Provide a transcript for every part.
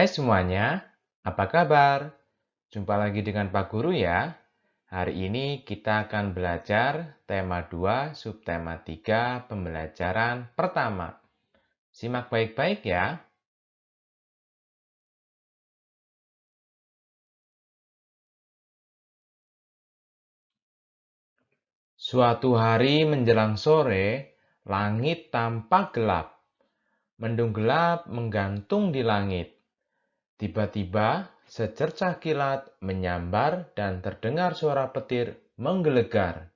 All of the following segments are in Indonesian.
Hai semuanya, apa kabar? Jumpa lagi dengan Pak Guru ya. Hari ini kita akan belajar tema 2, subtema 3, pembelajaran pertama. Simak baik-baik ya. Suatu hari menjelang sore, langit tampak gelap. Mendung gelap menggantung di langit. Tiba-tiba, secercah kilat menyambar dan terdengar suara petir menggelegar.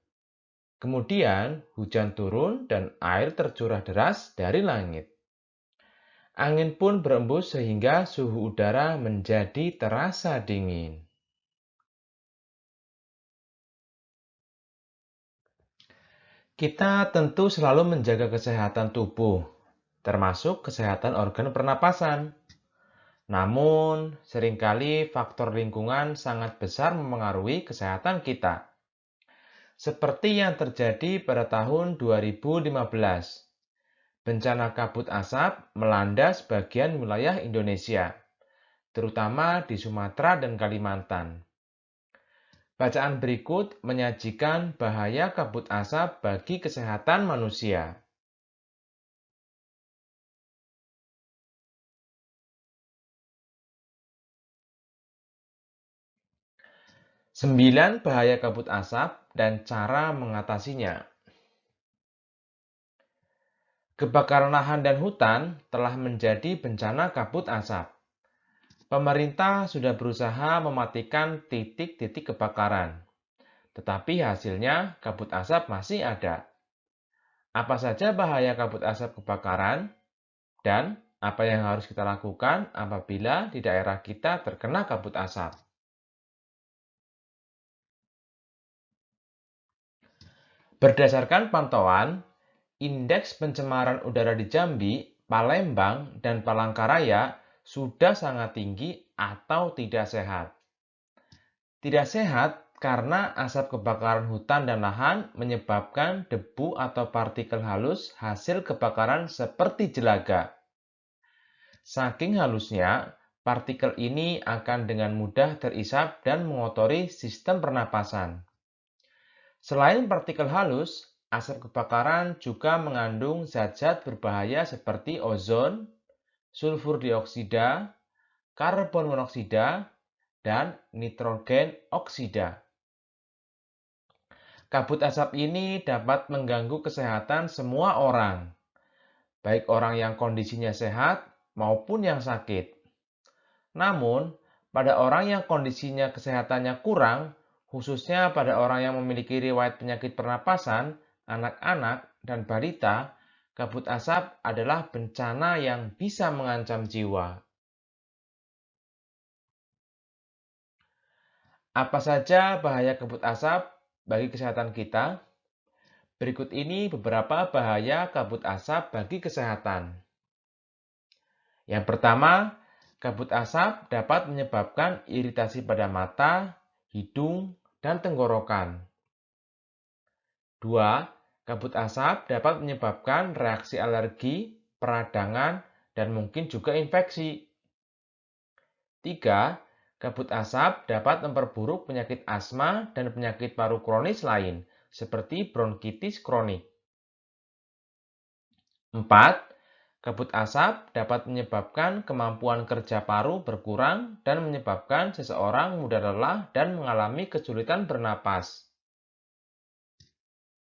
Kemudian hujan turun dan air tercurah deras dari langit. Angin pun berembus sehingga suhu udara menjadi terasa dingin. Kita tentu selalu menjaga kesehatan tubuh, termasuk kesehatan organ pernapasan. Namun, seringkali faktor lingkungan sangat besar memengaruhi kesehatan kita. Seperti yang terjadi pada tahun 2015. Bencana kabut asap melanda sebagian wilayah Indonesia, terutama di Sumatera dan Kalimantan. Bacaan berikut menyajikan bahaya kabut asap bagi kesehatan manusia. 9 bahaya kabut asap dan cara mengatasinya. Kebakaran lahan dan hutan telah menjadi bencana kabut asap. Pemerintah sudah berusaha mematikan titik-titik kebakaran, tetapi hasilnya kabut asap masih ada. Apa saja bahaya kabut asap kebakaran dan apa yang harus kita lakukan apabila di daerah kita terkena kabut asap? Berdasarkan pantauan, indeks pencemaran udara di Jambi, Palembang, dan Palangkaraya sudah sangat tinggi atau tidak sehat. Tidak sehat karena asap kebakaran hutan dan lahan menyebabkan debu atau partikel halus hasil kebakaran seperti jelaga. Saking halusnya, partikel ini akan dengan mudah terisap dan mengotori sistem pernapasan. Selain partikel halus, asap kebakaran juga mengandung zat-zat berbahaya seperti ozon, sulfur dioksida, karbon monoksida, dan nitrogen oksida. Kabut asap ini dapat mengganggu kesehatan semua orang, baik orang yang kondisinya sehat maupun yang sakit. Namun, pada orang yang kondisinya kesehatannya kurang, khususnya pada orang yang memiliki riwayat penyakit pernapasan, anak-anak, dan balita, kabut asap adalah bencana yang bisa mengancam jiwa. Apa saja bahaya kabut asap bagi kesehatan kita? Berikut ini beberapa bahaya kabut asap bagi kesehatan. Yang pertama, kabut asap dapat menyebabkan iritasi pada mata, hidung, dan tenggorokan. 2. Kabut asap dapat menyebabkan reaksi alergi, peradangan, dan mungkin juga infeksi. 3. Kabut asap dapat memperburuk penyakit asma dan penyakit paru kronis lain, seperti bronkitis kronik. 4. Kabut asap dapat menyebabkan kemampuan kerja paru berkurang dan menyebabkan seseorang mudah lelah dan mengalami kesulitan bernapas.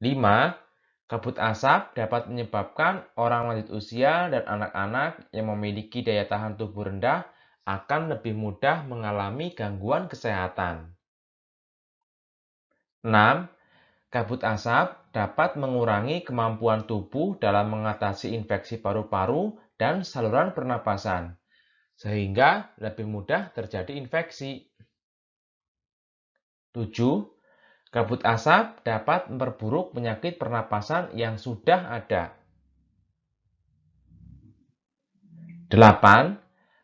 5. Kabut asap dapat menyebabkan orang lanjut usia dan anak-anak yang memiliki daya tahan tubuh rendah akan lebih mudah mengalami gangguan kesehatan. 6. Kabut asap dapat mengurangi kemampuan tubuh dalam mengatasi infeksi paru-paru dan saluran pernapasan, sehingga lebih mudah terjadi infeksi. 7. Kabut asap dapat memperburuk penyakit pernapasan yang sudah ada. 8.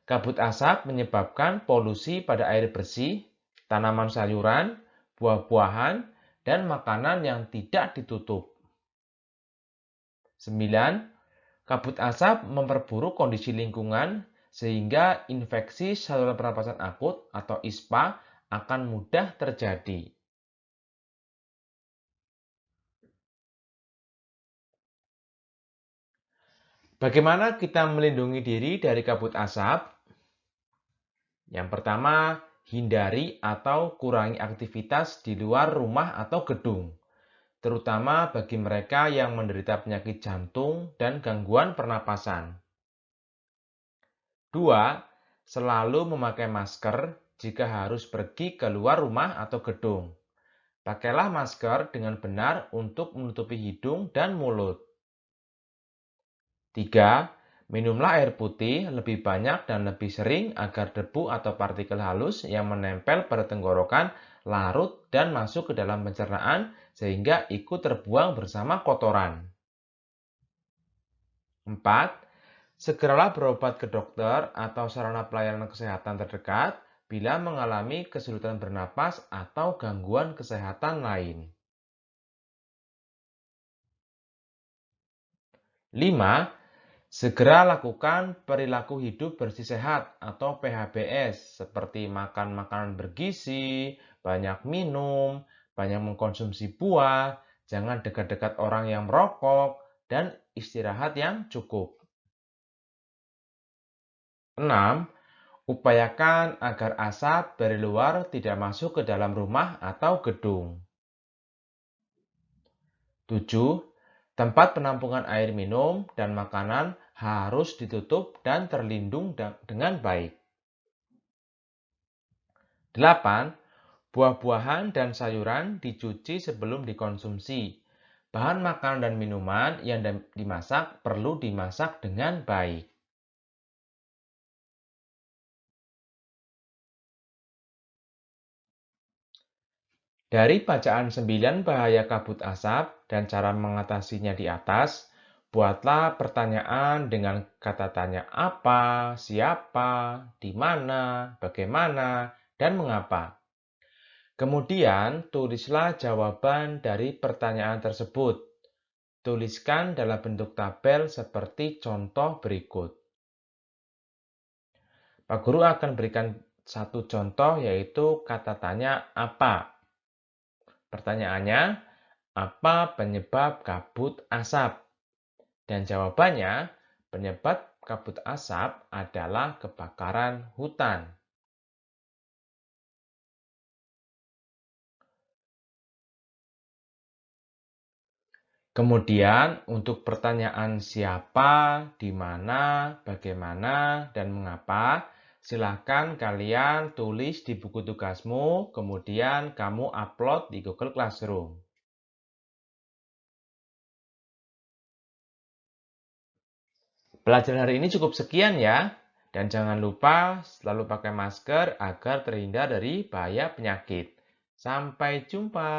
Kabut asap menyebabkan polusi pada air bersih, tanaman sayuran, buah-buahan, dan makanan yang tidak ditutup. 9. Kabut asap memperburuk kondisi lingkungan sehingga infeksi saluran pernapasan akut atau ISPA akan mudah terjadi. Bagaimana kita melindungi diri dari kabut asap? Yang pertama, hindari atau kurangi aktivitas di luar rumah atau gedung, terutama bagi mereka yang menderita penyakit jantung dan gangguan pernapasan. 2. Selalu memakai masker jika harus pergi keluar rumah atau gedung. Pakailah masker dengan benar untuk menutupi hidung dan mulut. 3. Minumlah air putih lebih banyak dan lebih sering agar debu atau partikel halus yang menempel pada tenggorokan larut dan masuk ke dalam pencernaan sehingga ikut terbuang bersama kotoran. 4. Segeralah berobat ke dokter atau sarana pelayanan kesehatan terdekat bila mengalami kesulitan bernapas atau gangguan kesehatan lain. 5. Segera lakukan perilaku hidup bersih sehat atau PHBS seperti makan makanan bergizi, banyak minum, banyak mengkonsumsi buah, jangan dekat-dekat orang yang merokok, dan istirahat yang cukup. 6. Upayakan agar asap dari luar tidak masuk ke dalam rumah atau gedung. 7. Tempat penampungan air minum dan makanan harus ditutup dan terlindung dengan baik. 8. Buah-buahan dan sayuran dicuci sebelum dikonsumsi. Bahan makanan dan minuman yang dimasak perlu dimasak dengan baik. Dari bacaan 9 bahaya kabut asap dan cara mengatasinya di atas, buatlah pertanyaan dengan kata tanya apa, siapa, di mana, bagaimana, dan mengapa. Kemudian, tulislah jawaban dari pertanyaan tersebut. Tuliskan dalam bentuk tabel seperti contoh berikut. Pak Guru akan berikan satu contoh yaitu kata tanya apa. Pertanyaannya, apa penyebab kabut asap? Dan jawabannya, penyebab kabut asap adalah kebakaran hutan. Kemudian, untuk pertanyaan siapa, di mana, bagaimana, dan mengapa, silakan kalian tulis di buku tugasmu, kemudian kamu upload di Google Classroom. Pelajaran hari ini cukup sekian ya. Dan jangan lupa selalu pakai masker agar terhindar dari bahaya penyakit. Sampai jumpa.